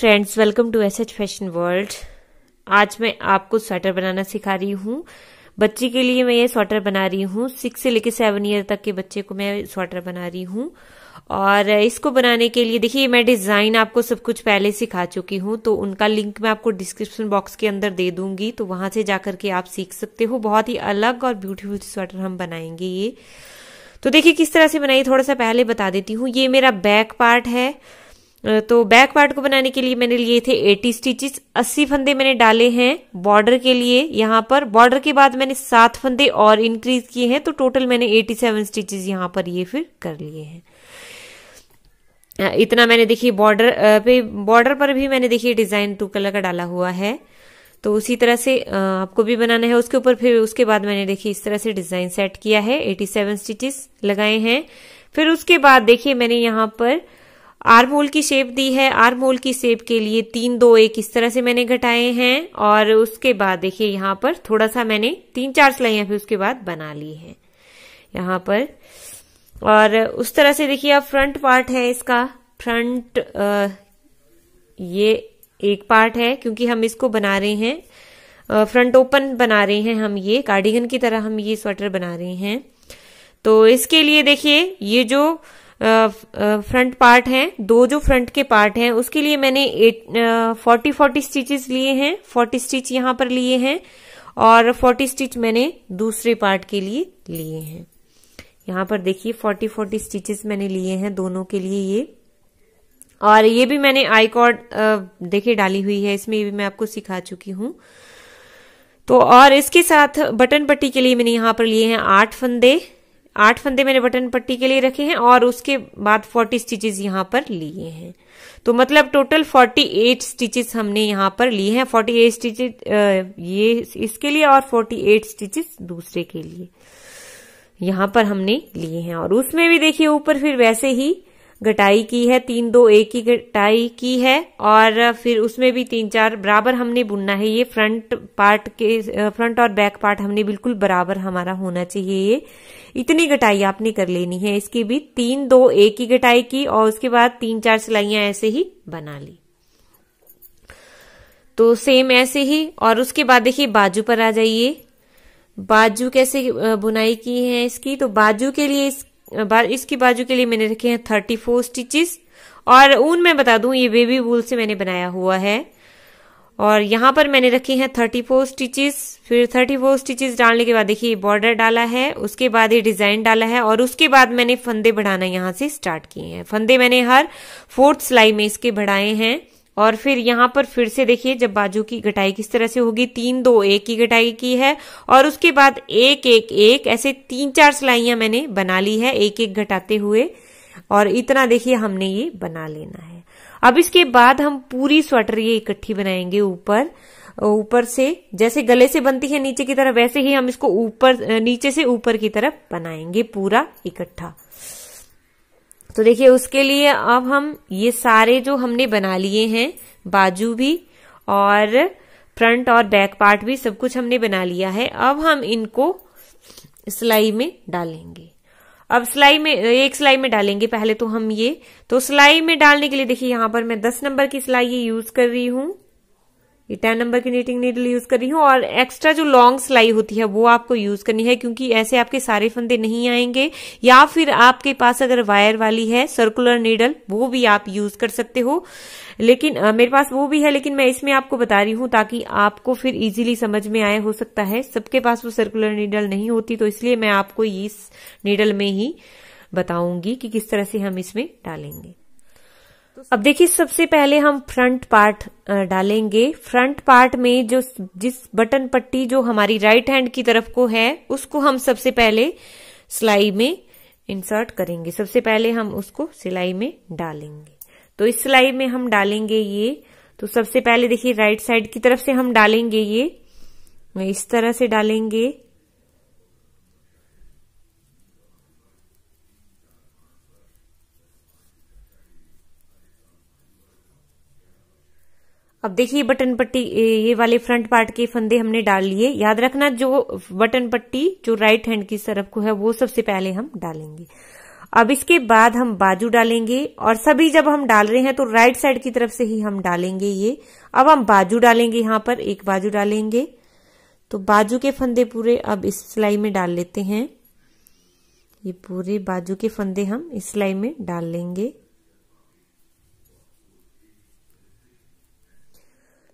Friends, welcome to SH fashion world. आज मैं आपको स्वेटर बनाना सिखा रही हूँ। बच्ची के लिए मैं ये स्वेटर बना रही हूँ। 6 से लेकर 7 ईयर तक के बच्चे को मैं स्वेटर बना रही हूँ। और इसको बनाने के लिए देखिए, मैं डिजाइन आपको सब कुछ पहले सिखा चुकी हूँ, तो उनका लिंक मैं आपको डिस्क्रिप्शन बॉक्स के अंदर दे दूंगी, तो वहां से जाकर के आप सीख सकते हो। बहुत ही अलग और ब्यूटीफुल स्वेटर हम बनाएंगे ये। तो देखिए किस तरह से बनाइए, थोड़ा सा पहले बता देती हूँ। ये मेरा बैक पार्ट है। तो बैक पार्ट को बनाने के लिए मैंने लिए थे 80 स्टिचेस। 80 फंदे मैंने डाले हैं बॉर्डर के लिए। यहाँ पर बॉर्डर के बाद मैंने 7 फंदे और इंक्रीज किए हैं, तो टोटल मैंने 87 स्टिचेस यहाँ पर ये फिर कर लिए हैं। इतना मैंने देखिए बॉर्डर पर भी मैंने देखिए डिजाइन 2 कलर का डाला हुआ है, तो उसी तरह से आपको भी बनाना है उसके ऊपर। फिर उसके बाद मैंने देखिए इस तरह से डिजाइन सेट किया है, 87 स्टिचेस लगाए हैं। फिर उसके बाद देखिए मैंने यहाँ पर आर्म होल की शेप दी है। आर्म होल की शेप के लिए 3 2 1 इस तरह से मैंने घटाए हैं। और उसके बाद देखिए यहाँ पर थोड़ा सा मैंने 3-4 सिलाइयां फिर उसके बाद बना ली है यहाँ पर। और उस तरह से देखिए अब फ्रंट पार्ट है इसका। फ्रंट ये एक पार्ट है, क्योंकि हम इसको बना रहे हैं फ्रंट ओपन बना रहे हैं हम, ये कार्डिगन की तरह हम ये स्वेटर बना रहे हैं। तो इसके लिए देखिए ये जो फ्रंट पार्ट है, 2 जो फ्रंट के पार्ट हैं, उसके लिए मैंने 40 स्टिचेस लिए हैं। 40 स्टिच यहाँ पर लिए हैं और 40 स्टिच मैंने दूसरे पार्ट के लिए लिए हैं। यहाँ पर देखिए 40 स्टिचेस मैंने लिए हैं दोनों के लिए ये। और ये भी मैंने आई कॉर्ड देखिए डाली हुई है इसमें, ये भी मैं आपको सिखा चुकी हूँ। तो और इसके साथ बटन पट्टी के लिए मैंने यहाँ पर लिए हैं 8 फंदे। 8 फंदे मैंने बटन पट्टी के लिए रखे हैं और उसके बाद 40 स्टिचेस यहाँ पर लिए हैं। तो मतलब टोटल 48 स्टिचेस हमने यहाँ पर लिए हैं। 48 स्टिचेस ये इसके लिए और 48 स्टिचेस दूसरे के लिए यहाँ पर हमने लिए हैं। और उसमें भी देखिए ऊपर फिर वैसे ही घटाई की है, 3 2 1 की घटाई की है। और फिर उसमें भी 3-4 बराबर हमने बुनना है। ये फ्रंट पार्ट के फ्रंट और बैक पार्ट हमने बिल्कुल बराबर हमारा होना चाहिए। ये इतनी घटाई आपने कर लेनी है। इसकी भी 3 2 1 की घटाई की और उसके बाद 3-4 सिलाइयां ऐसे ही बना ली। तो सेम ऐसे ही। और उसके बाद देखिए बाजू पर आ जाइए। बाजू कैसे बुनाई की है इसकी। तो बाजू के लिए इसकी बाजू के लिए मैंने रखे हैं 34 स्टिचेस। और ऊन मैं बता दूं, ये बेबी वूल से मैंने बनाया हुआ है। और यहाँ पर मैंने रखे हैं 34 स्टिचेस। फिर 34 स्टिचेस डालने के बाद देखिए बॉर्डर डाला है, उसके बाद ये डिजाइन डाला है और उसके बाद मैंने फंदे बढ़ाना यहाँ से स्टार्ट किए हैं। फंदे मैंने हर 4th सिलाई में इसके बढ़ाए हैं। और फिर यहाँ पर फिर से देखिए जब बाजू की घटाई किस तरह से होगी, 3 2 1 की घटाई की है और उसके बाद 1 1 1 ऐसे 3-4 सिलाइयां मैंने बना ली है, 1 1 घटाते हुए। और इतना देखिए हमने ये बना लेना है। अब इसके बाद हम पूरी स्वेटर ये इकट्ठी बनाएंगे। ऊपर से जैसे गले से बनती है नीचे की तरफ, वैसे ही हम इसको नीचे से ऊपर की तरफ बनाएंगे पूरा इकट्ठा। तो देखिए उसके लिए अब हम ये सारे जो हमने बना लिए हैं, बाजू भी और फ्रंट और बैक पार्ट भी सब कुछ हमने बना लिया है। अब हम इनको सिलाई में डालेंगे। अब एक सिलाई में डालेंगे पहले तो हम ये। तो सिलाई में डालने के लिए देखिए यहाँ पर मैं 10 नंबर की सिलाई ये यूज कर रही हूँ। ये 10 नंबर की नीटिंग नीडल यूज कर रही हूँ। और एक्स्ट्रा जो लॉन्ग सिलाई होती है वो आपको यूज करनी है, क्योंकि ऐसे आपके सारे फंदे नहीं आएंगे। या फिर आपके पास अगर वायर वाली है सर्कुलर नीडल, वो भी आप यूज कर सकते हो। लेकिन मेरे पास वो भी है, लेकिन मैं इसमें आपको बता रही हूँ ताकि आपको फिर इजीली समझ में आए। हो सकता है सबके पास वो सर्कुलर नीडल नहीं होती, तो इसलिए मैं आपको इस नीडल में ही बताऊंगी कि किस तरह से हम इसमें डालेंगे। अब देखिए सबसे पहले हम फ्रंट पार्ट डालेंगे। फ्रंट पार्ट में जिस बटन पट्टी जो हमारी राइट हैंड की तरफ को है, उसको हम सबसे पहले सिलाई में इंसर्ट करेंगे। सबसे पहले हम उसको सिलाई में डालेंगे। तो इस सिलाई में हम डालेंगे ये। तो सबसे पहले देखिए राइट साइड की तरफ से हम डालेंगे ये, इस तरह से डालेंगे। अब देखिए बटन पट्टी ये वाले फ्रंट पार्ट के फंदे हमने डाल लिए। याद रखना जो बटन पट्टी जो राइट हैंड की तरफ को है वो सबसे पहले हम डालेंगे। अब इसके बाद हम बाजू डालेंगे और सभी जब हम डाल रहे हैं तो राइट साइड की तरफ से ही हम डालेंगे ये। अब हम बाजू डालेंगे, यहाँ पर एक बाजू डालेंगे। तो बाजू के फंदे पूरे अब इस सिलाई में डाल लेते हैं। ये पूरे बाजू के फंदे हम इस सिलाई में डाल लेंगे।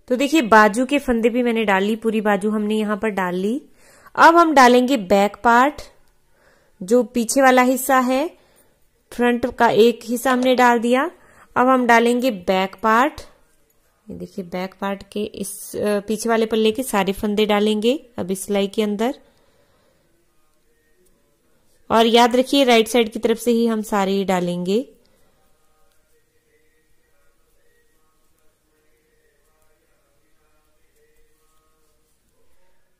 तो देखिए बाजू के फंदे भी मैंने डाल ली, पूरी बाजू हमने यहाँ पर डाल ली। अब हम डालेंगे बैक पार्ट, जो पीछे वाला हिस्सा है। फ्रंट का एक हिस्सा हमने डाल दिया। अब हम डालेंगे बैक पार्ट। ये देखिए बैक पार्ट के इस पीछे वाले पल्ले के सारे फंदे डालेंगे अब इस सिलाई के अंदर। और याद रखिए राइट साइड की तरफ से ही हम सारे डालेंगे।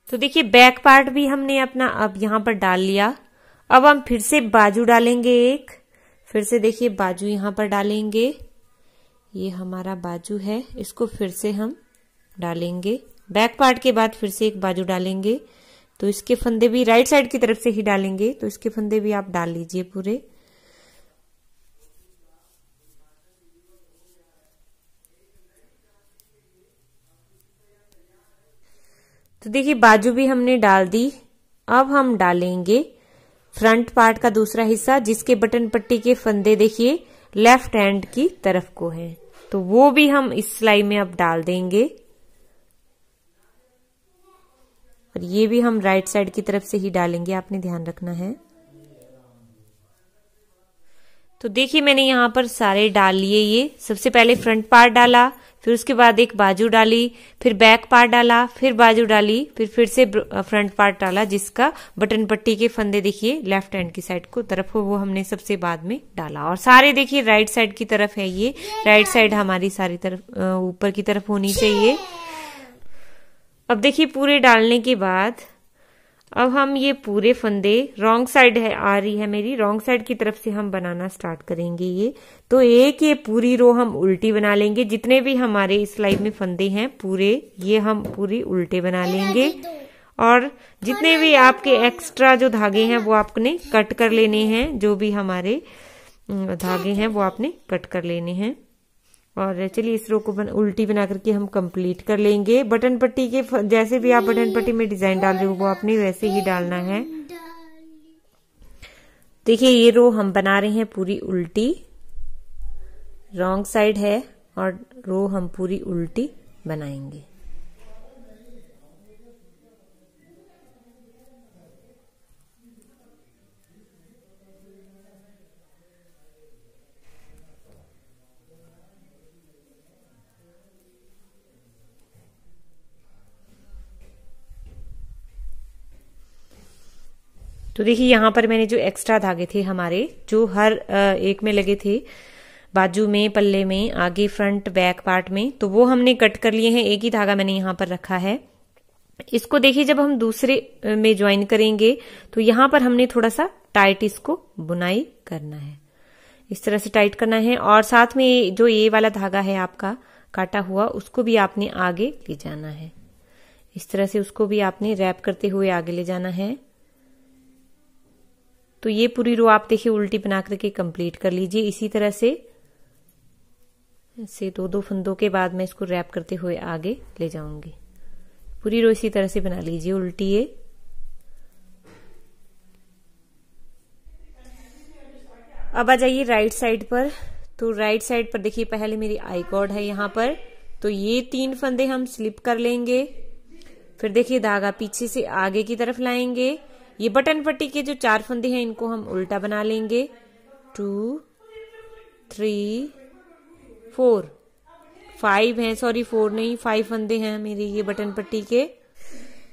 तो देखिए बैक पार्ट भी हमने अपना अब यहां पर डाल लिया। अब हम फिर से बाजू डालेंगे एक, फिर से देखिए बाजू यहां पर डालेंगे। ये हमारा बाजू है, इसको फिर से हम डालेंगे। बैक पार्ट के बाद फिर से एक बाजू डालेंगे। तो इसके फंदे भी राइट साइड की तरफ से ही डालेंगे, तो इसके फंदे भी आप डाल लीजिए पूरे। तो देखिए बाजू भी हमने डाल दी। अब हम डालेंगे फ्रंट पार्ट का दूसरा हिस्सा, जिसके बटन पट्टी के फंदे देखिए लेफ्ट हैंड की तरफ को हैं, तो वो भी हम इस सिलाई में अब डाल देंगे। और ये भी हम राइट साइड की तरफ से ही डालेंगे, आपने ध्यान रखना है। तो देखिए मैंने यहाँ पर सारे डाल लिए। ये सबसे पहले फ्रंट पार्ट डाला, फिर उसके बाद एक बाजू डाली, फिर बैक पार्ट डाला, फिर बाजू डाली, फिर से फ्रंट पार्ट डाला, जिसका बटन पट्टी के फंदे देखिए लेफ्ट हैंड की साइड को तरफ हो, वो हमने सबसे बाद में डाला। और सारे देखिए राइट साइड की तरफ है, ये राइट साइड हमारी सारी तरफ ऊपर की तरफ होनी चाहिए। अब देखिए पूरे डालने के बाद अब हम ये पूरे फंदे रॉन्ग साइड है आ रही है मेरी, रॉन्ग साइड की तरफ से हम बनाना स्टार्ट करेंगे ये। तो एक ये पूरी रो हम उल्टी बना लेंगे। जितने भी हमारे इस सिलाई में फंदे हैं पूरे, ये हम पूरी उल्टे बना लेंगे। और जितने भी आपके एक्स्ट्रा जो धागे हैं वो आपने कट कर लेने हैं। जो भी हमारे धागे हैं वो आपने कट कर लेने हैं। और चलिए इस रो को उल्टी बना करके हम कंप्लीट कर लेंगे। बटन पट्टी के जैसे भी आप बटन पट्टी में डिजाइन डाल रहे हो वो आपने वैसे ही डालना है। देखिए ये रो हम बना रहे हैं पूरी उल्टी, रॉन्ग साइड है, और रो हम पूरी उल्टी बनाएंगे। तो देखिए यहाँ पर मैंने जो एक्स्ट्रा धागे थे हमारे, जो हर एक में लगे थे, बाजू में, पल्ले में, आगे फ्रंट बैक पार्ट में, तो वो हमने कट कर लिए हैं। एक ही धागा मैंने यहाँ पर रखा है। इसको देखिए जब हम दूसरे में ज्वाइन करेंगे तो यहाँ पर हमने थोड़ा सा टाइट इसको बुनाई करना है, इस तरह से टाइट करना है। और साथ में जो ये वाला धागा है आपका काटा हुआ, उसको भी आपने आगे ले जाना है। इस तरह से उसको भी आपने रैप करते हुए आगे ले जाना है। तो ये पूरी रो आप देखिए उल्टी बना करके कंप्लीट कर लीजिए। इसी तरह से ऐसे दो फंदों के बाद मैं इसको रैप करते हुए आगे ले जाऊंगी। पूरी रो इसी तरह से बना लीजिए उल्टी। ये अब आ जाइए राइट साइड पर। तो राइट साइड पर देखिए पहले मेरी आई कॉर्ड है यहाँ पर, तो ये 3 फंदे हम स्लिप कर लेंगे। फिर देखिए धागा पीछे से आगे की तरफ लाएंगे। ये बटन पट्टी के जो 4 फंदे हैं इनको हम उल्टा बना लेंगे। 2 3 4 5 हैं, सॉरी 4 नहीं 5 फंदे हैं मेरे ये बटन पट्टी के।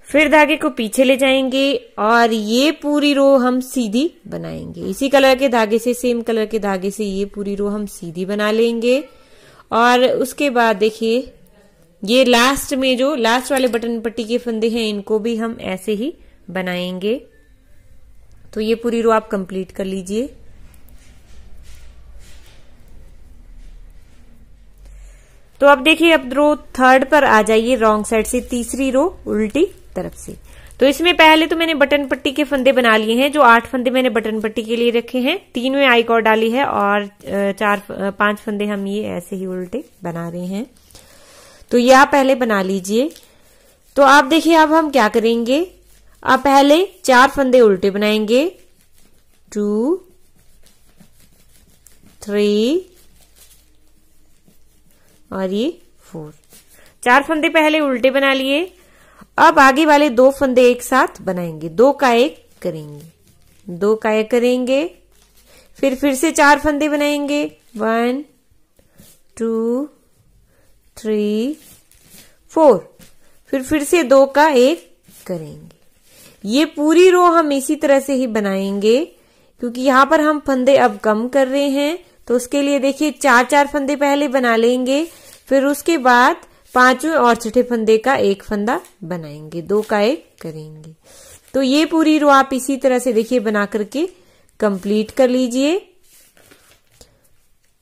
फिर धागे को पीछे ले जाएंगे और ये पूरी रो हम सीधी बनाएंगे। इसी कलर के धागे से, सेम कलर के धागे से ये पूरी रो हम सीधी बना लेंगे। और उसके बाद देखिए ये लास्ट में जो लास्ट वाले बटन पट्टी के फंदे हैं इनको भी हम ऐसे ही बनाएंगे। तो ये पूरी रो आप कंप्लीट कर लीजिए। तो अब देखिए अब रो 3rd पर आ जाइए, रॉन्ग साइड से तीसरी रो उल्टी तरफ से। तो इसमें पहले तो मैंने बटन पट्टी के फंदे बना लिए हैं, जो 8 फंदे मैंने बटन पट्टी के लिए रखे हैं, 3 में आई कॉर्ड डाली है और 5 फंदे हम ये ऐसे ही उल्टे बना रहे हैं। तो ये आप पहले बना लीजिए। तो आप देखिए अब हम क्या करेंगे, आप पहले 4 फंदे उल्टे बनाएंगे, 2 3 और ये 4। 4 फंदे पहले उल्टे बना लिए। अब आगे वाले 2 फंदे एक साथ बनाएंगे, 2 का 1 करेंगे, 2 का 1 करेंगे, फिर से 4 फंदे बनाएंगे, 1 2 3 4, फिर से 2 का 1 करेंगे। ये पूरी रो हम इसी तरह से ही बनाएंगे, क्योंकि यहां पर हम फंदे अब कम कर रहे हैं। तो उसके लिए देखिए 4 फंदे पहले बना लेंगे, फिर उसके बाद 5वें और 6ठे फंदे का 1 फंदा बनाएंगे, 2 का 1 करेंगे। तो ये पूरी रो आप इसी तरह से देखिए बना करके कंप्लीट कर लीजिए।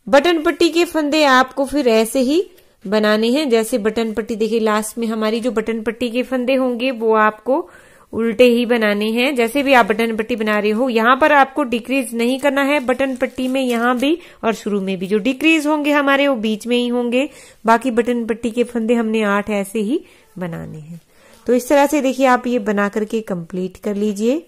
बटन पट्टी के फंदे आपको फिर ऐसे ही बनाने हैं, जैसे बटन पट्टी देखिए लास्ट में हमारी जो बटन पट्टी के फंदे होंगे वो आपको उल्टे ही बनाने हैं। जैसे भी आप बटन पट्टी बना रहे हो, यहां पर आपको डिक्रीज नहीं करना है बटन पट्टी में, यहां भी और शुरू में भी। जो डिक्रीज होंगे हमारे वो बीच में ही होंगे। बाकी बटन पट्टी के फंदे हमने 8 ऐसे ही बनाने हैं। तो इस तरह से देखिए आप ये बना करके कंप्लीट कर लीजिए।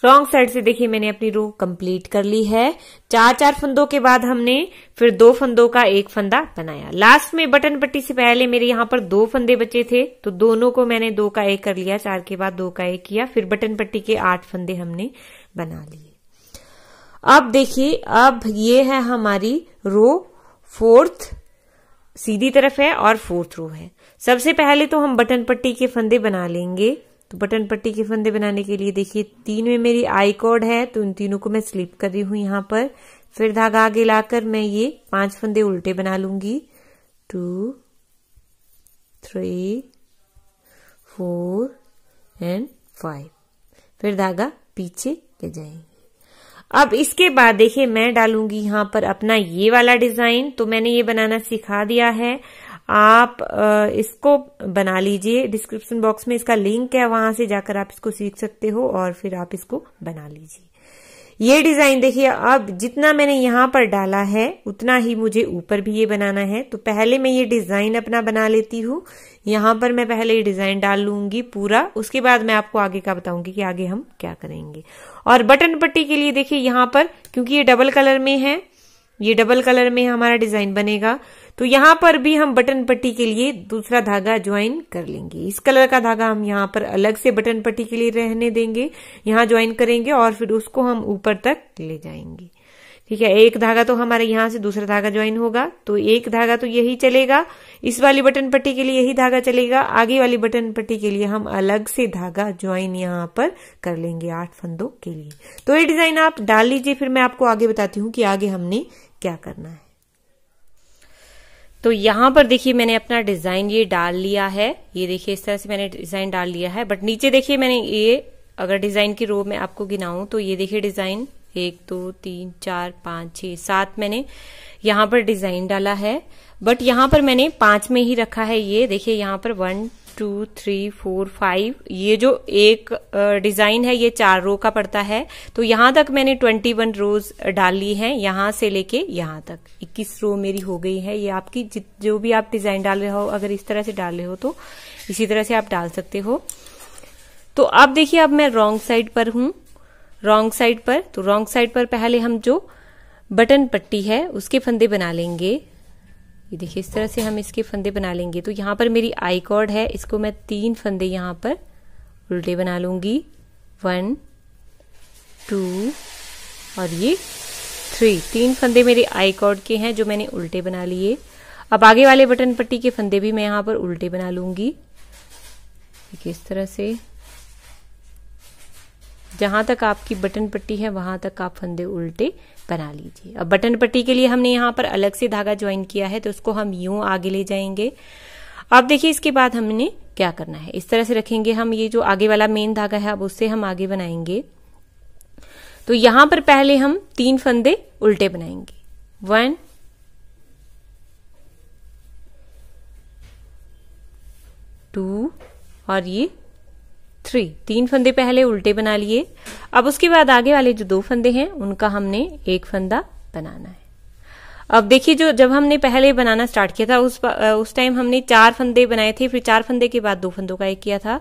रॉन्ग साइड से देखिए मैंने अपनी रो कंप्लीट कर ली है। 4 फंदों के बाद हमने फिर 2 फंदों का 1 फंदा बनाया। लास्ट में बटन पट्टी से पहले मेरे यहाँ पर 2 फंदे बचे थे, तो दोनों को मैंने 2 का 1 कर लिया, 4 के बाद 2 का 1 किया, फिर बटन पट्टी के 8 फंदे हमने बना लिए। अब देखिए अब ये है हमारी रो 4th सीधी तरफ है और 4th रो है। सबसे पहले तो हम बटन पट्टी के फंदे बना लेंगे। तो बटन पट्टी के फंदे बनाने के लिए देखिए 3 में मेरी आई कॉर्ड है, तो इन तीनों को मैं स्लिप कर रही हूं यहाँ पर। फिर धागा आगे लाकर मैं ये 5 फंदे उल्टे बना लूंगी, 2 3 4 एंड 5। फिर धागा पीछे ले जाएंगे। अब इसके बाद देखिए मैं डालूंगी यहाँ पर अपना ये वाला डिजाइन। तो मैंने ये बनाना सिखा दिया है, आप इसको बना लीजिए। डिस्क्रिप्शन बॉक्स में इसका लिंक है, वहां से जाकर आप इसको सीख सकते हो और फिर आप इसको बना लीजिए। ये डिजाइन देखिए अब जितना मैंने यहाँ पर डाला है उतना ही मुझे ऊपर भी ये बनाना है। तो पहले मैं ये डिजाइन अपना बना लेती हूँ। यहाँ पर मैं पहले ये डिजाइन डाल लूंगी पूरा, उसके बाद मैं आपको आगे का बताऊंगी कि आगे हम क्या करेंगे। और बटन पट्टी के लिए देखिए यहाँ पर क्योंकि ये डबल कलर में है, ये डबल कलर में हमारा डिजाइन बनेगा, तो यहाँ पर भी हम बटन पट्टी के लिए दूसरा धागा ज्वाइन कर लेंगे। इस कलर का धागा हम यहाँ पर अलग से बटन पट्टी के लिए रहने देंगे, यहाँ ज्वाइन करेंगे और फिर उसको हम ऊपर तक ले जाएंगे। ठीक है, एक धागा तो हमारे यहाँ से दूसरा धागा ज्वाइन होगा, तो एक धागा तो यही चलेगा। इस वाली बटन पट्टी के लिए यही धागा चलेगा। आगे वाली बटन पट्टी के लिए हम अलग से धागा ज्वाइन यहाँ पर कर लेंगे 8 फंदों के लिए। तो ये डिजाइन आप डाल लीजिए, फिर मैं आपको आगे बताती हूँ कि आगे हमने क्या करना है। तो यहाँ पर देखिए मैंने अपना डिजाइन ये डाल लिया है। ये देखिए इस तरह से मैंने डिजाइन डाल लिया है, बट नीचे देखिए मैंने ये अगर डिजाइन की रो में आपको गिनाऊं तो ये देखिए डिजाइन 1 2 3 4 5 6 7 मैंने यहाँ पर डिजाइन डाला है, बट यहाँ पर मैंने 5 में ही रखा है। ये देखिए यहाँ पर 1 2 3 4 5 ये जो एक डिजाइन है ये 4 रो का पड़ता है। तो यहाँ तक मैंने 21 रोज डाल ली है, यहाँ से लेके यहाँ तक 21 रो मेरी हो गई है। ये आपकी जो भी आप डिजाइन डाल रहे हो, अगर इस तरह से डाल रहे हो तो इसी तरह से आप डाल सकते हो। तो अब देखिए अब मैं रॉन्ग साइड पर हूं, रॉन्ग साइड पर। तो रॉन्ग साइड पर पहले हम जो बटन पट्टी है उसके फंदे बना लेंगे। ये देखिए इस तरह से हम इसके फंदे बना लेंगे। तो यहाँ पर मेरी आई कॉर्ड है, इसको मैं 3 फंदे यहाँ पर उल्टे बना लूंगी, 1 2 और ये 3 फंदे मेरे आई कॉर्ड के हैं जो मैंने उल्टे बना लिए। अब आगे वाले बटन पट्टी के फंदे भी मैं यहाँ पर उल्टे बना लूंगी। देखिए इस तरह से जहां तक आपकी बटन पट्टी है वहां तक आप फंदे उल्टे बना लीजिए। अब बटन पट्टी के लिए हमने यहाँ पर अलग से धागा ज्वाइन किया है तो उसको हम यूं आगे ले जाएंगे। अब देखिए इसके बाद हमने क्या करना है, इस तरह से रखेंगे हम, ये जो आगे वाला मेन धागा है अब उससे हम आगे बनाएंगे। तो यहां पर पहले हम 3 फंदे उल्टे बनाएंगे, 1 2 और ये 3 फंदे पहले उल्टे बना लिए। अब उसके बाद आगे वाले जो 2 फंदे हैं उनका हमने 1 फंदा बनाना है। अब देखिए जो जब हमने पहले बनाना स्टार्ट किया था उस टाइम हमने 4 फंदे बनाए थे, फिर 4 फंदे के बाद 2 फंदों का एक किया था।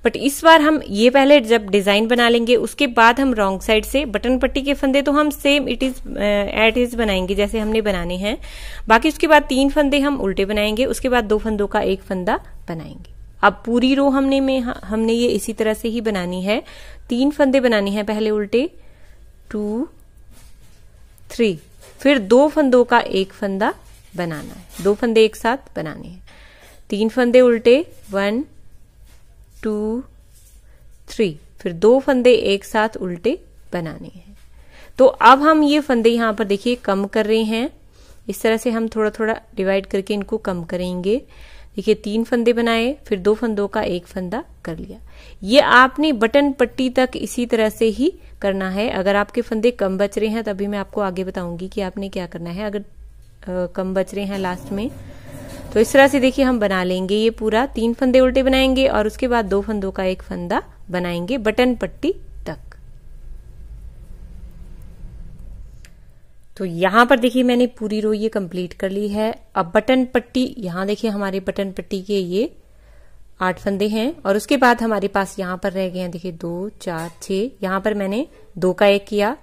बट इस बार हम ये पहले जब डिजाइन बना लेंगे उसके बाद हम रॉन्ग साइड से बटन पट्टी के फंदे तो हम सेम इट इज बनाएंगे जैसे हमने बनाने हैं। बाकी उसके बाद 3 फंदे हम उल्टे बनाएंगे, उसके बाद 2 फंदों का 1 फंदा बनाएंगे। अब पूरी रो हमने ये इसी तरह से ही बनानी है। 3 फंदे बनाने हैं पहले उल्टे, 2 3, फिर 2 फंदों का 1 फंदा बनाना है, 2 फंदे एक साथ बनाने हैं। 3 फंदे उल्टे, 1 2 3, फिर 2 फंदे एक साथ उल्टे बनाने हैं। तो अब हम ये फंदे यहां पर देखिए कम कर रहे हैं, इस तरह से हम थोड़ा थोड़ा डिवाइड करके इनको कम करेंगे। देखिए 3 फंदे बनाए, फिर 2 फंदों का 1 फंदा कर लिया। ये आपने बटन पट्टी तक इसी तरह से ही करना है। अगर आपके फंदे कम बच रहे हैं तभी मैं आपको आगे बताऊंगी कि आपने क्या करना है। अगर कम बच रहे हैं लास्ट में तो इस तरह से देखिए हम बना लेंगे ये पूरा। 3 फंदे उल्टे बनाएंगे और उसके बाद 2 फंदों का 1 फंदा बनाएंगे बटन पट्टी तक। तो यहां पर देखिए मैंने पूरी रो ये कंप्लीट कर ली है। अब बटन पट्टी, यहां देखिए हमारे बटन पट्टी के ये 8 फंदे हैं और उसके बाद हमारे पास यहां पर रह गए हैं देखिए 2 4 6, यहां पर मैंने 2 का 1 किया।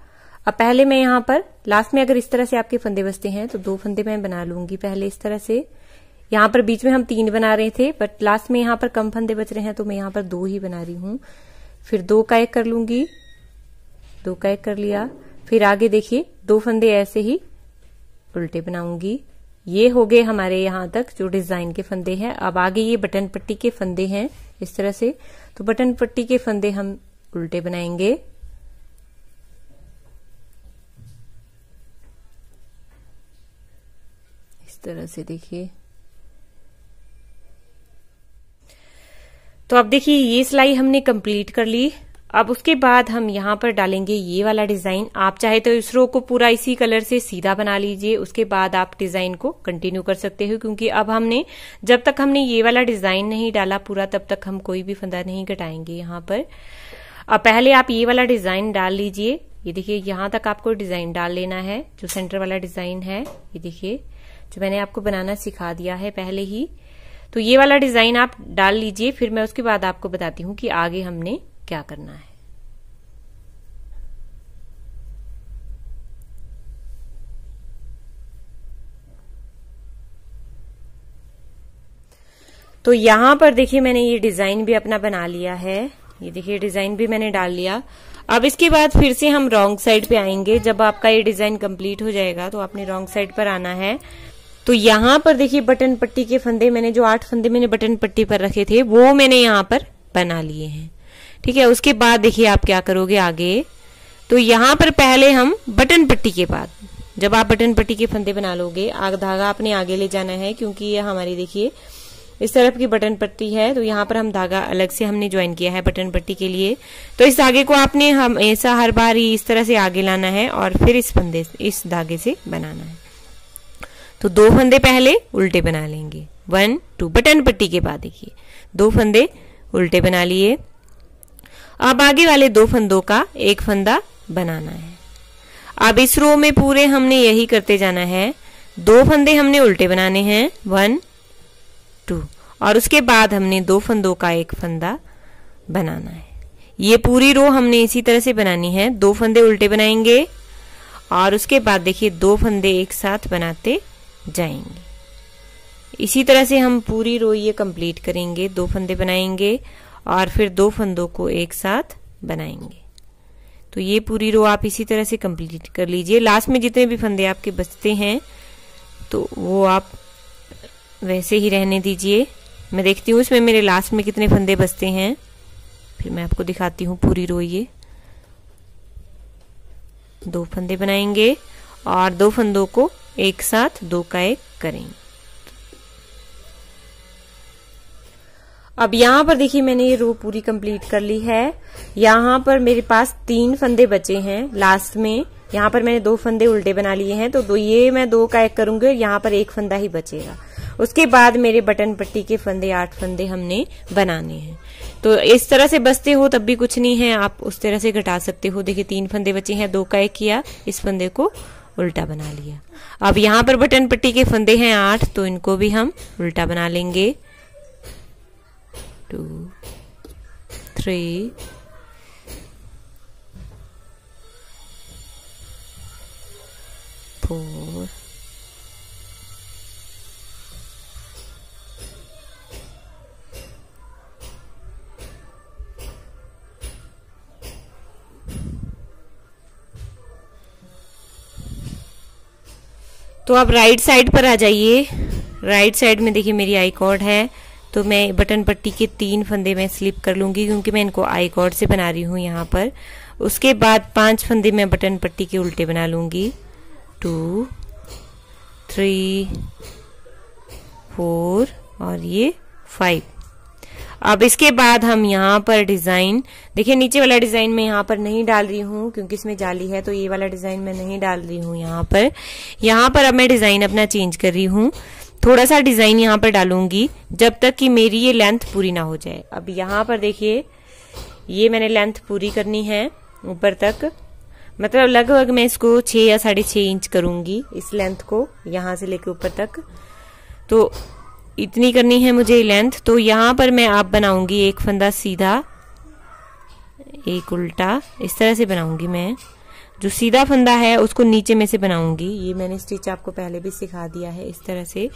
अब पहले मैं यहां पर लास्ट में अगर इस तरह से आपके फंदे बचते हैं तो 2 फंदे मैं बना लूंगी पहले इस तरह से। यहां पर बीच में हम 3 बना रहे थे बट लास्ट में यहां पर कम फंदे बच रहे हैं तो मैं यहां पर 2 ही बना रही हूं। फिर 2 का 1 कर लूंगी, 2 का 1 कर लिया। फिर आगे देखिए 2 फंदे ऐसे ही उल्टे बनाऊंगी। ये हो गए हमारे यहां तक जो डिजाइन के फंदे हैं। अब आगे ये बटन पट्टी के फंदे हैं इस तरह से, तो बटन पट्टी के फंदे हम उल्टे बनाएंगे। इस तरह से देखिए। तो अब देखिए ये सिलाई हमने कंप्लीट कर ली। अब उसके बाद हम यहाँ पर डालेंगे ये वाला डिजाइन। आप चाहे तो इस रो को पूरा इसी कलर से सीधा बना लीजिए, उसके बाद आप डिजाइन को कंटिन्यू कर सकते हो, क्योंकि अब हमने जब तक हमने ये वाला डिजाइन नहीं डाला पूरा तब तक हम कोई भी फंदा नहीं घटाएंगे यहाँ पर। अब पहले आप ये वाला डिजाइन डाल लीजिए। ये देखिए यहाँ तक आपको डिजाइन डाल लेना है, जो सेंटर वाला डिजाइन है ये देखिए जो मैंने आपको बनाना सिखा दिया है पहले ही। तो ये वाला डिजाइन आप डाल लीजिए, फिर मैं उसके बाद आपको बताती हूँ कि आगे हमने क्या करना है। तो यहां पर देखिए मैंने ये डिजाइन भी अपना बना लिया है। ये देखिए डिजाइन भी मैंने डाल लिया। अब इसके बाद फिर से हम रॉन्ग साइड पे आएंगे। जब आपका ये डिजाइन कंप्लीट हो जाएगा तो आपने रॉन्ग साइड पर आना है। तो यहाँ पर देखिए बटन पट्टी के फंदे मैंने जो 8 फंदे मैंने बटन पट्टी पर रखे थे वो मैंने यहाँ पर बना लिए हैं, ठीक है। उसके बाद देखिए आप क्या करोगे आगे। तो यहाँ पर पहले हम बटन पट्टी के बाद जब आप बटन पट्टी के फंदे बना लोगे धागा अपने आगे ले जाना है, क्योंकि ये हमारी देखिए इस तरफ की बटन पट्टी है। तो यहाँ पर हम धागा अलग से हमने ज्वाइन किया है बटन पट्टी के लिए। तो इस धागे को आपने हमेशा हर बार ही इस तरह से आगे लाना है और फिर इस धागे से बनाना है। तो 2 फंदे पहले उल्टे बना लेंगे, 1 2, बटन पट्टी के बाद देखिए 2 फंदे उल्टे बना लिए। अब आगे वाले 2 फंदों का 1 फंदा बनाना है। अब इस रो में पूरे हमने यही करते जाना है। 2 फंदे हमने उल्टे बनाने हैं, 1 2, और उसके बाद हमने 2 फंदों का 1 फंदा बनाना है। ये पूरी रो हमने इसी तरह से बनानी है। 2 फंदे उल्टे बनाएंगे और उसके बाद देखिए 2 फंदे एक साथ बनाते जाएंगे। इसी तरह से हम पूरी रो ये कंप्लीट करेंगे। 2 फंदे बनाएंगे और फिर 2 फंदों को एक साथ बनाएंगे। तो ये पूरी रो आप इसी तरह से कंप्लीट कर लीजिए। लास्ट में जितने भी फंदे आपके बचते हैं तो वो आप वैसे ही रहने दीजिए। मैं देखती हूँ इसमें मेरे लास्ट में कितने फंदे बचते हैं, फिर मैं आपको दिखाती हूँ पूरी रो ये। 2 फंदे बनाएंगे और 2 फंदों को एक साथ 2 का 1 करेंगे। अब यहाँ पर देखिए मैंने ये रो पूरी कंप्लीट कर ली है। यहाँ पर मेरे पास 3 फंदे बचे हैं लास्ट में। यहाँ पर मैंने 2 फंदे उल्टे बना लिए हैं, तो ये मैं 2 का 1 करूंगी और यहाँ पर 1 फंदा ही बचेगा। उसके बाद मेरे बटन पट्टी के फंदे 8 फंदे हमने बनाने हैं। तो इस तरह से बचते हो तब भी कुछ नहीं है, आप उस तरह से घटा सकते हो। देखिए 3 फंदे बचे हैं, 2 का 1 किया, इस फंदे को उल्टा बना लिया। अब यहाँ पर बटन पट्टी के फंदे हैं 8, तो इनको भी हम उल्टा बना लेंगे। 2 3 4 तो अब राइट साइड पर आ जाइए। राइट साइड में देखिए मेरी आई कॉर्ड है, तो मैं बटन पट्टी के 3 फंदे में स्लिप कर लूंगी क्योंकि मैं इनको आई कॉर्ड से बना रही हूं यहाँ पर। उसके बाद 5 फंदे मैं बटन पट्टी के उल्टे बना लूंगी। 2 3 4 और ये 5। अब इसके बाद हम यहाँ पर डिजाइन देखिए, नीचे वाला डिजाइन मैं यहाँ पर नहीं डाल रही हूँ क्योंकि इसमें जाली है, तो ये वाला डिजाइन मैं नहीं डाल रही हूँ यहाँ पर। यहाँ पर अब मैं डिजाइन अपना चेंज कर रही हूँ, थोड़ा सा डिजाइन यहाँ पर डालूंगी जब तक कि मेरी ये लेंथ पूरी ना हो जाए। अब यहाँ पर देखिए ये मैंने लेंथ पूरी करनी है ऊपर तक, मतलब लगभग मैं इसको 6 या 6.5 इंच करूंगी इस लेंथ को, यहाँ से लेकर ऊपर तक। तो इतनी करनी है मुझे लेंथ। तो यहाँ पर मैं आप बनाऊंगी 1 फंदा सीधा, 1 उल्टा, इस तरह से बनाऊंगी मैं। जो सीधा फंदा है उसको नीचे में से बनाऊंगी, ये मैंने स्टिच आपको पहले भी सिखा दिया है इस तरह से।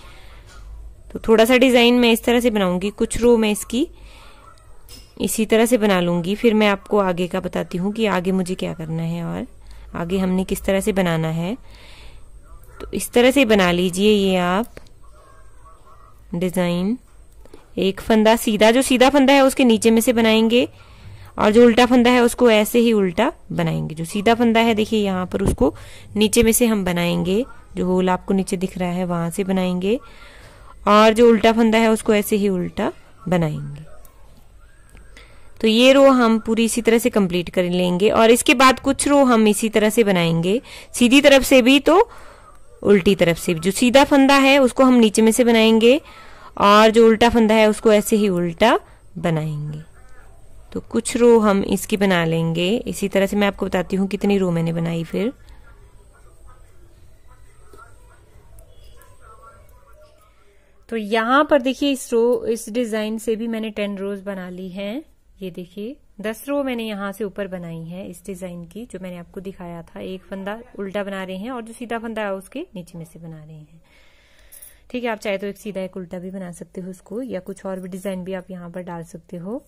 तो थोड़ा सा डिजाइन मैं इस तरह से बनाऊंगी, कुछ रो मैं इसकी इसी तरह से बना लूंगी। फिर मैं आपको आगे का बताती हूँ कि आगे मुझे क्या करना है और आगे हमने किस तरह से बनाना है। तो इस तरह से बना लीजिए ये आप डिजाइन। 1 फंदा सीधा, जो सीधा फंदा है उसके नीचे में से बनाएंगे और जो उल्टा फंदा है उसको ऐसे ही उल्टा बनाएंगे। जो सीधा फंदा है देखिए यहाँ पर उसको नीचे में से हम बनाएंगे, जो होल आपको नीचे दिख रहा है वहां से बनाएंगे, और जो उल्टा फंदा है उसको ऐसे ही उल्टा बनाएंगे। तो ये रो हम पूरी इसी तरह से कंप्लीट कर लेंगे और इसके बाद कुछ रो हम इसी तरह से बनाएंगे, सीधी तरफ से भी तो उल्टी तरफ से भी। जो सीधा फंदा है उसको हम नीचे में से बनाएंगे और जो उल्टा फंदा है उसको ऐसे ही उल्टा बनाएंगे। तो कुछ रो हम इसकी बना लेंगे इसी तरह से। मैं आपको बताती हूँ कितनी रो मैंने बनाई। फिर तो यहाँ पर देखिए इस डिजाइन से भी मैंने 10 रोज बना ली हैं। ये देखिए 10 रो मैंने यहाँ से ऊपर बनाई है इस डिजाइन की, जो मैंने आपको दिखाया था। 1 फंदा उल्टा बना रहे हैं और जो सीधा फंदा है उसके नीचे में से बना रहे हैं। ठीक है, आप चाहे तो 1 सीधा 1 उल्टा भी बना सकते हो उसको, या कुछ और भी डिजाइन भी आप यहाँ पर डाल सकते हो।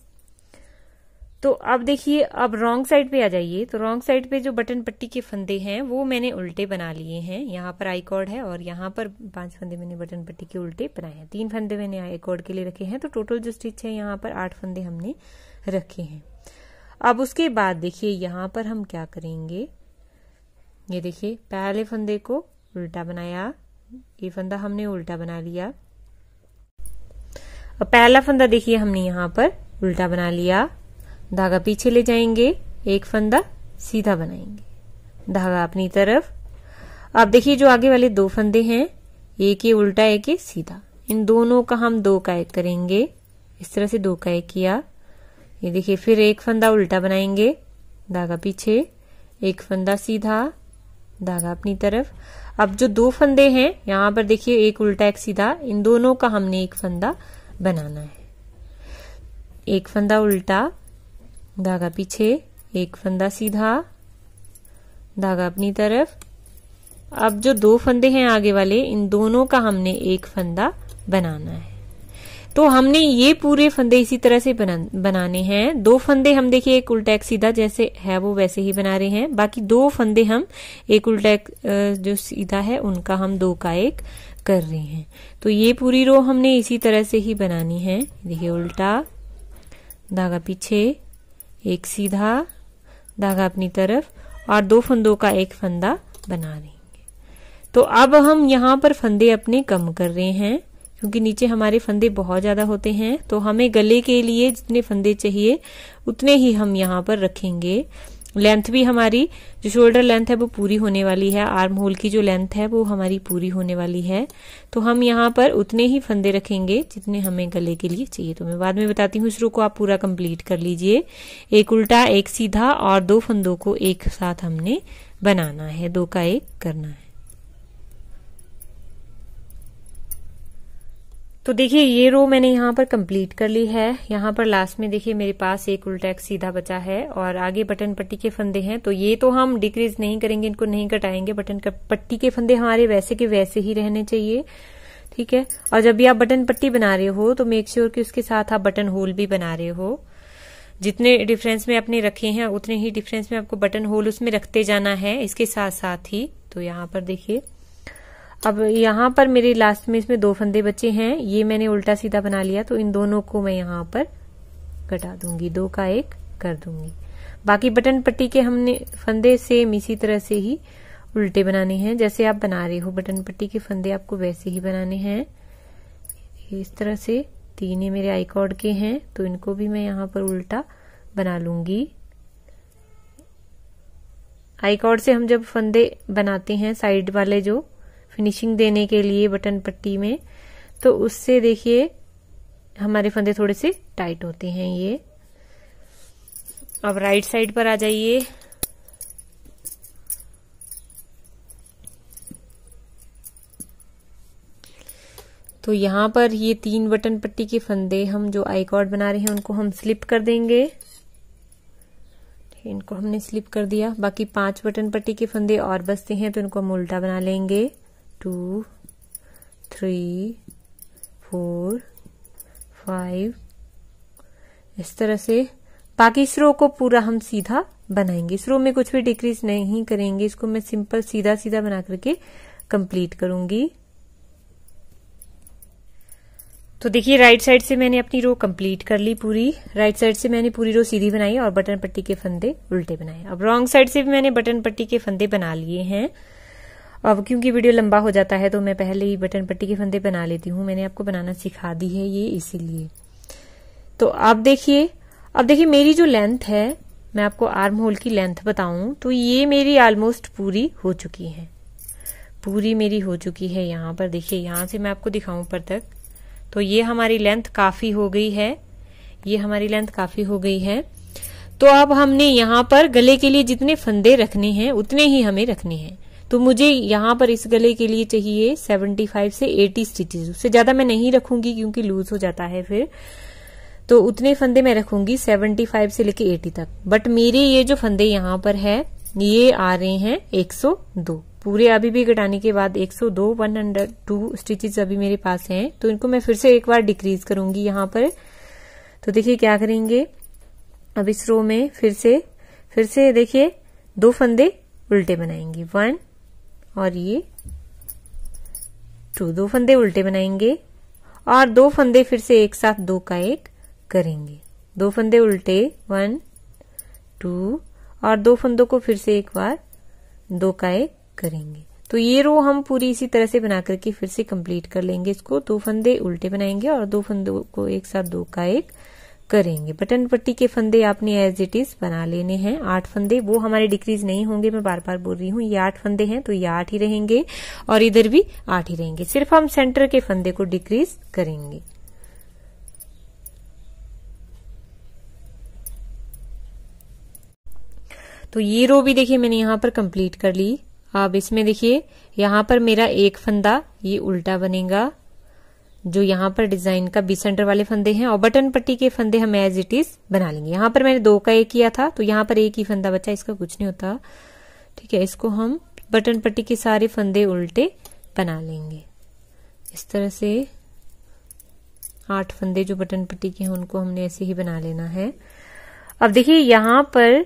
तो अब देखिए अब रॉन्ग साइड पे आ जाइए। तो रॉन्ग साइड पे जो बटन पट्टी के फंदे हैं वो मैंने उल्टे बना लिए हैं। यहाँ पर आई कॉर्ड है और यहाँ पर 5 फंदे मैंने बटन पट्टी के उल्टे बनाए हैं। 3 फंदे मैंने आई कॉर्ड के लिए रखे हैं। तो टोटल जो स्टिच है यहाँ पर 8 फंदे हमने रखे हैं। अब उसके बाद देखिए यहाँ पर हम क्या करेंगे, ये देखिए पहले फंदे को उल्टा बनाया, ये फंदा हमने उल्टा बना लिया। अब पहला फंदा देखिए हमने यहाँ पर उल्टा बना लिया, धागा पीछे ले जाएंगे, 1 फंदा सीधा बनाएंगे, धागा अपनी तरफ। अब देखिए जो आगे वाले 2 फंदे हैं, एक ये उल्टा एक ये सीधा, इन दोनों का हम 2 का 1 करेंगे। इस तरह से 2 का 1 किया। ये देखिए फिर 1 फंदा उल्टा बनाएंगे, धागा पीछे, 1 फंदा सीधा, धागा अपनी तरफ। अब जो 2 फंदे हैं यहाँ पर देखिए 1 उल्टा 1 सीधा, इन दोनों का हमने 1 फंदा बनाना है। 1 फंदा उल्टा, धागा पीछे, 1 फंदा सीधा, धागा अपनी तरफ। अब जो 2 फंदे हैं आगे वाले, इन दोनों का हमने 1 फंदा बनाना है। तो हमने ये पूरे फंदे इसी तरह से बनाने हैं। 2 फंदे हम देखिए 1 उल्टा 1 सीधा जैसे है वो वैसे ही बना रहे हैं। बाकी 2 फंदे हम 1 उल्टा 1 जो सीधा है उनका हम 2 का 1 कर रहे हैं। तो ये पूरी रो हमने इसी तरह से ही बनानी है। देखिए उल्टा, धागा पीछे, 1 सीधा, धागा अपनी तरफ, और 2 फंदों का एक फंदा बना देंगे। तो अब हम यहाँ पर फंदे अपने कम कर रहे हैं क्योंकि नीचे हमारे फंदे बहुत ज्यादा होते हैं। तो हमें गले के लिए जितने फंदे चाहिए उतने ही हम यहाँ पर रखेंगे। लेंथ भी हमारी जो शोल्डर लेंथ है वो पूरी होने वाली है, आर्म होल की जो लेंथ है वो हमारी पूरी होने वाली है। तो हम यहाँ पर उतने ही फंदे रखेंगे जितने हमें गले के लिए चाहिए। तो मैं बाद में बताती हूँ, इस रो को आप पूरा कंप्लीट कर लीजिए। एक उल्टा, एक सीधा और 2 फंदों को एक साथ हमने बनाना है, 2 का 1 करना है। तो देखिए ये रो मैंने यहाँ पर कंप्लीट कर ली है। यहाँ पर लास्ट में देखिए मेरे पास एक उल्टा एक सीधा बचा है और आगे बटन पट्टी के फंदे हैं। तो ये तो हम डिक्रीज नहीं करेंगे, इनको नहीं कटाएंगे। बटन पट्टी के फंदे हमारे वैसे के वैसे ही रहने चाहिए, ठीक है। और जब भी आप बटन पट्टी बना रहे हो तो मेक श्योर कि उसके साथ आप बटन होल भी बना रहे हो। जितने डिफरेंस में आपने रखे हैं उतने ही डिफरेंस में आपको बटन होल उसमें रखते जाना है इसके साथ साथ ही। तो यहाँ पर देखिए अब यहाँ पर मेरे लास्ट में इसमें 2 फंदे बचे हैं, ये मैंने उल्टा सीधा बना लिया। तो इन दोनों को मैं यहाँ पर कटा दूंगी, 2 का 1 कर दूंगी। बाकी बटन पट्टी के हमने फंदे सेम इसी तरह से ही उल्टे बनाने हैं जैसे आप बना रहे हो। बटन पट्टी के फंदे आपको वैसे ही बनाने हैं इस तरह से। 3 ये मेरे आई कॉर्ड के हैं तो इनको भी मैं यहाँ पर उल्टा बना लूंगी। आई कॉर्ड से हम जब फंदे बनाते हैं साइड वाले जो फिनिशिंग देने के लिए बटन पट्टी में, तो उससे देखिए हमारे फंदे थोड़े से टाइट होते हैं ये। अब राइट साइड पर आ जाइए। तो यहाँ पर ये 3 बटन पट्टी के फंदे हम जो आई कॉर्ड बना रहे हैं उनको हम स्लिप कर देंगे। इनको हमने स्लिप कर दिया। बाकी 5 बटन पट्टी के फंदे और बचते हैं तो इनको हम उल्टा बना लेंगे। 2 3 4 5 इस तरह से। बाकी इस रो को पूरा हम सीधा बनाएंगे। इस रो में कुछ भी डिक्रीज नहीं करेंगे, इसको मैं सिंपल सीधा सीधा बना करके कंप्लीट करूंगी। तो देखिए राइट साइड से मैंने अपनी रो कंप्लीट कर ली पूरी। राइट साइड से मैंने पूरी रो सीधी बनाई और बटन पट्टी के फंदे उल्टे बनाए। अब रॉन्ग साइड से भी मैंने बटन पट्टी के फंदे बना लिए हैं। अब क्योंकि वीडियो लंबा हो जाता है तो मैं पहले ही बटन पट्टी के फंदे बना लेती हूँ। मैंने आपको बनाना सिखा दी है ये इसीलिए। तो अब देखिए मेरी जो लेंथ है, मैं आपको आर्म होल की लेंथ बताऊं तो ये मेरी ऑलमोस्ट पूरी हो चुकी है, पूरी मेरी हो चुकी है। यहाँ पर देखिए, यहाँ से मैं आपको दिखाऊं ऊपर तक, तो ये हमारी लेंथ काफी हो गई है, ये हमारी लेंथ काफी हो गई है। तो अब हमने यहाँ पर गले के लिए जितने फंदे रखने हैं उतने ही हमें रखने हैं। तो मुझे यहाँ पर इस गले के लिए चाहिए 75 से 80 स्टिचेस। उससे ज्यादा मैं नहीं रखूंगी क्योंकि लूज हो जाता है फिर। तो उतने फंदे मैं रखूंगी 75 से लेके 80 तक। बट मेरे ये जो फंदे यहाँ पर है ये आ रहे हैं 102 पूरे। अभी भी घटाने के बाद 102 102 स्टिचेस अभी मेरे पास हैं। तो इनको मैं फिर से एक बार डिक्रीज करूंगी यहाँ पर। तो देखिए क्या करेंगे, अब इस रो में फिर से देखिए 2 फंदे उल्टे बनाएंगे, 1 और ये 2 फंदे उल्टे बनाएंगे और 2 फंदे फिर से एक साथ 2 का 1 करेंगे। 2 फंदे उल्टे 1 2 और 2 फंदों को फिर से एक बार 2 का 1 करेंगे। तो ये रो हम पूरी इसी तरह से बना करके फिर से कंप्लीट कर लेंगे। इसको 2 फंदे उल्टे बनाएंगे और 2 फंदों को एक साथ 2 का 1 करेंगे। बटन पट्टी के फंदे आपने एज इट इज बना लेने हैं। 8 फंदे, वो हमारे डिक्रीज नहीं होंगे, मैं बार बार बोल रही हूँ। ये 8 फंदे हैं तो ये 8 ही रहेंगे और इधर भी 8 ही रहेंगे। सिर्फ हम सेंटर के फंदे को डिक्रीज करेंगे। तो ये रो भी देखिए मैंने यहाँ पर कंप्लीट कर ली। अब इसमें देखिए यहाँ पर मेरा एक फंदा ये उल्टा बनेगा, जो यहाँ पर डिजाइन का बी सेंटर वाले फंदे हैं, और बटन पट्टी के फंदे हम एज इट इज बना लेंगे। यहाँ पर मैंने 2 का 1 किया था तो यहाँ पर एक ही फंदा बचा, इसका कुछ नहीं होता, ठीक है। इसको हम बटन पट्टी के सारे फंदे उल्टे बना लेंगे इस तरह से। 8 फंदे जो बटन पट्टी के हैं उनको हमने ऐसे ही बना लेना है। अब देखिए यहाँ पर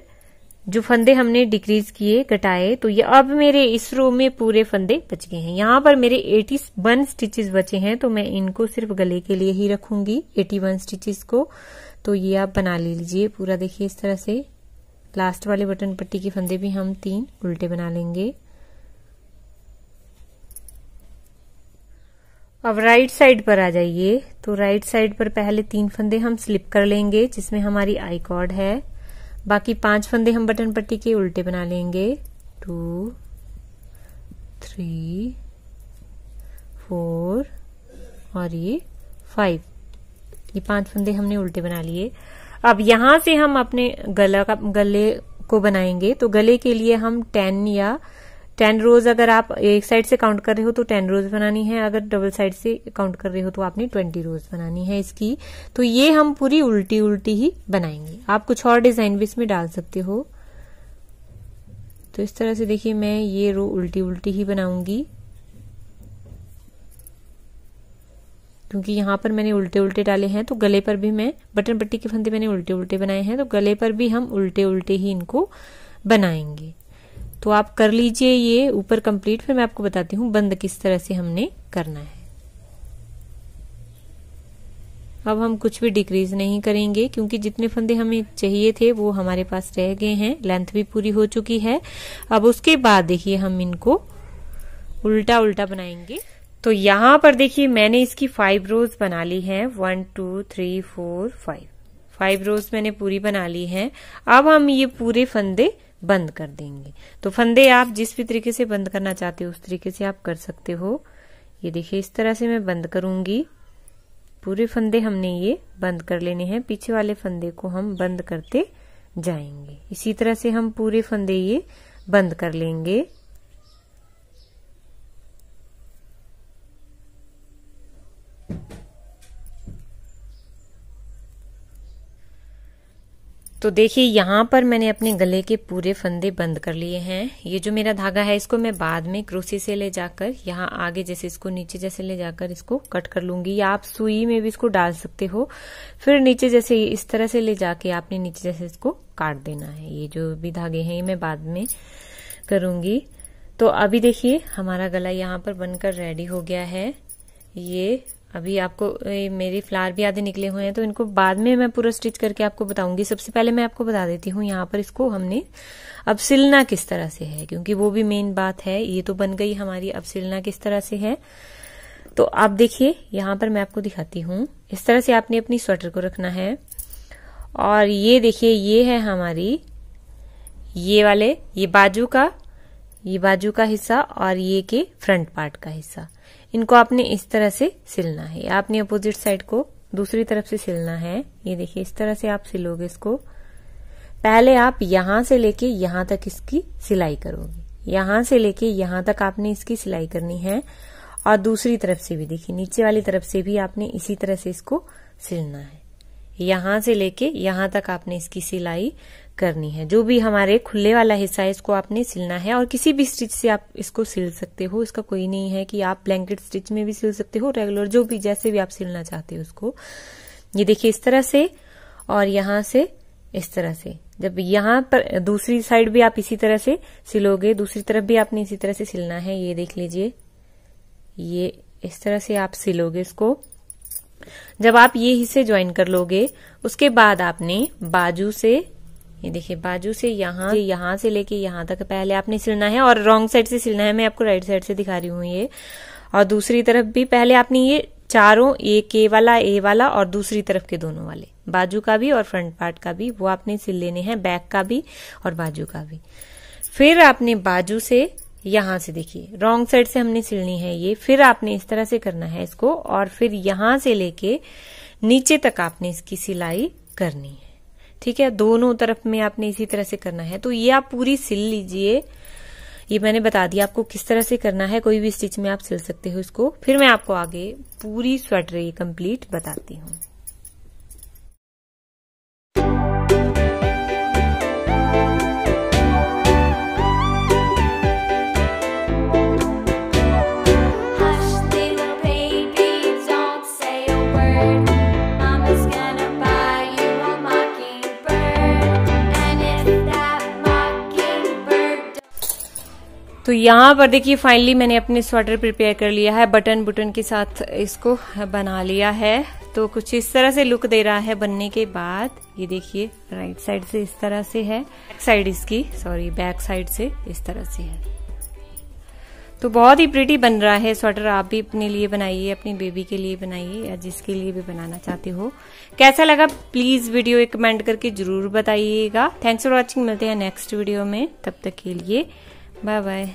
जो फंदे हमने डिक्रीज किए, घटाए, तो ये अब मेरे इस रो में पूरे फंदे बच गए हैं। यहाँ पर मेरे 81 स्टिचेस बचे हैं तो मैं इनको सिर्फ गले के लिए ही रखूंगी 81 स्टिचेस को। तो ये आप बना लीजिए पूरा, देखिए इस तरह से लास्ट वाले बटन पट्टी के फंदे भी हम 3 उल्टे बना लेंगे। अब राइट साइड पर आ जाइए। तो राइट साइड पर पहले 3 फंदे हम स्लिप कर लेंगे जिसमें हमारी आई कॉर्ड है। बाकी 5 फंदे हम बटन पट्टी के उल्टे बना लेंगे। 2 3 4 और ये 5, ये 5 फंदे हमने उल्टे बना लिए। अब यहां से हम अपने गले को बनाएंगे। तो गले के लिए हम 10 रोज, अगर आप एक साइड से काउंट कर रहे हो तो 10 रोज बनानी है, अगर डबल साइड से काउंट कर रहे हो तो आपने 20 रोज बनानी है इसकी। तो ये हम पूरी उल्टी उल्टी ही बनाएंगे। आप कुछ और डिजाइन भी इसमें डाल सकते हो। तो इस तरह से देखिए मैं ये रो उल्टी उल्टी ही बनाऊंगी, क्योंकि यहाँ पर मैंने उल्टे उल्टे डाले हैं। तो गले पर भी मैं बटन पट्टी के फंदे मैंने उल्टे उल्टे बनाए हैं, तो गले पर भी हम उल्टे उल्टे ही इनको बनाएंगे। तो आप कर लीजिए ये ऊपर कंप्लीट, फिर मैं आपको बताती हूँ बंद किस तरह से हमने करना है। अब हम कुछ भी डिक्रीज नहीं करेंगे, क्योंकि जितने फंदे हमें चाहिए थे वो हमारे पास रह गए हैं, लेंथ भी पूरी हो चुकी है। अब उसके बाद देखिए हम इनको उल्टा उल्टा बनाएंगे। तो यहाँ पर देखिए मैंने इसकी 5 रोज बना ली हैं। 1 2 3 4 5 रोज मैंने पूरी बना ली हैं। अब हम ये पूरे फंदे बंद कर देंगे। तो फंदे आप जिस भी तरीके से बंद करना चाहते हो उस तरीके से आप कर सकते हो। ये देखिए इस तरह से मैं बंद करूंगी। पूरे फंदे हमने ये बंद कर लेने हैं, पीछे वाले फंदे को हम बंद करते जाएंगे। इसी तरह से हम पूरे फंदे ये बंद कर लेंगे। तो देखिए यहाँ पर मैंने अपने गले के पूरे फंदे बंद कर लिए हैं। ये जो मेरा धागा है इसको मैं बाद में क्रोशे से ले जाकर यहाँ आगे जैसे इसको नीचे जैसे ले जाकर इसको कट कर लूंगी, या आप सुई में भी इसको डाल सकते हो। फिर नीचे जैसे इस तरह से ले जाके आपने नीचे जैसे इसको काट देना है। ये जो भी धागे हैं ये मैं बाद में करूंगी। तो अभी देखिए हमारा गला यहाँ पर बनकर रेडी हो गया है। ये अभी आपको मेरे फ्लावर भी आधे निकले हुए हैं, तो इनको बाद में मैं पूरा स्टिच करके आपको बताऊंगी। सबसे पहले मैं आपको बता देती हूँ यहाँ पर इसको हमने अब सिलना किस तरह से है, क्योंकि वो भी मेन बात है। ये तो बन गई हमारी, अब सिलना किस तरह से है। तो आप देखिए यहाँ पर मैं आपको दिखाती हूँ। इस तरह से आपने अपनी स्वेटर को रखना है। और ये देखिए ये है हमारी ये वाले ये बाजू का हिस्सा और ये के फ्रंट पार्ट का हिस्सा। इनको आपने इस तरह से सिलना है। आपने अपोजिट साइड को दूसरी तरफ से सिलना है। ये देखिए इस तरह से आप सिलोगे इसको। पहले आप यहां से लेके यहां तक इसकी सिलाई करोगे। यहां से लेके यहां तक आपने इसकी सिलाई करनी है। और दूसरी तरफ से भी देखिए नीचे वाली तरफ से भी आपने इसी तरह से इसको सिलना है। यहां से लेके यहां तक आपने इसकी सिलाई करनी है। जो भी हमारे खुले वाला हिस्सा है इसको आपने सिलना है। और किसी भी स्टिच से आप इसको सिल सकते हो, इसका कोई नहीं है कि आप ब्लैंकेट स्टिच में भी सिल सकते हो, रेगुलर जो भी जैसे भी आप सिलना चाहते हो उसको। ये देखिए इस तरह से और यहां से इस तरह से। जब यहां पर दूसरी साइड भी आप इसी तरह से सिलोगे, दूसरी तरफ भी आपने इसी तरह से सिलना है। ये देख लीजिए ये इस तरह से आप सिलोगे इसको। जब आप ये हिस्से ज्वाइन कर लोगे उसके बाद आपने बाजू से, ये देखिए बाजू से यहां से लेके यहां तक पहले आपने सिलना है। और रॉन्ग साइड से सिलना है, मैं आपको राइट साइड से दिखा रही हूँ ये। और दूसरी तरफ भी पहले आपने ये चारों, एक ए वाला और दूसरी तरफ के दोनों वाले, बाजू का भी और फ्रंट पार्ट का भी, वो आपने सिल लेने हैं, बैक का भी और बाजू का भी। फिर आपने बाजू से यहां से देखिए रॉन्ग साइड से हमने सिलनी है ये। फिर आपने इस तरह से करना है इसको और फिर यहां से लेके नीचे तक आपने इसकी सिलाई करनी है। ठीक है, दोनों तरफ में आपने इसी तरह से करना है। तो ये आप पूरी सिल लीजिए। ये मैंने बता दिया आपको किस तरह से करना है, कोई भी स्टिच में आप सिल सकते हो इसको। फिर मैं आपको आगे पूरी स्वेटर ये कंप्लीट बताती हूँ। तो यहाँ पर देखिए फाइनली मैंने अपने स्वेटर प्रिपेयर कर लिया है, बटन बुटन के साथ इसको बना लिया है। तो कुछ इस तरह से लुक दे रहा है बनने के बाद। ये देखिए राइट साइड से इस तरह से है, बैक साइड इसकी बैक साइड से इस तरह से है। तो बहुत ही प्रिटी बन रहा है स्वेटर। आप भी अपने लिए बनाइए, अपनी बेबी के लिए बनाइए या जिसके लिए भी बनाना चाहते हो। कैसा लगा प्लीज वीडियो एक कमेंट करके जरूर बताइएगा। थैंक्स फॉर वॉचिंग, मिलते हैं नेक्स्ट वीडियो में, तब तक के लिए बाय बाय।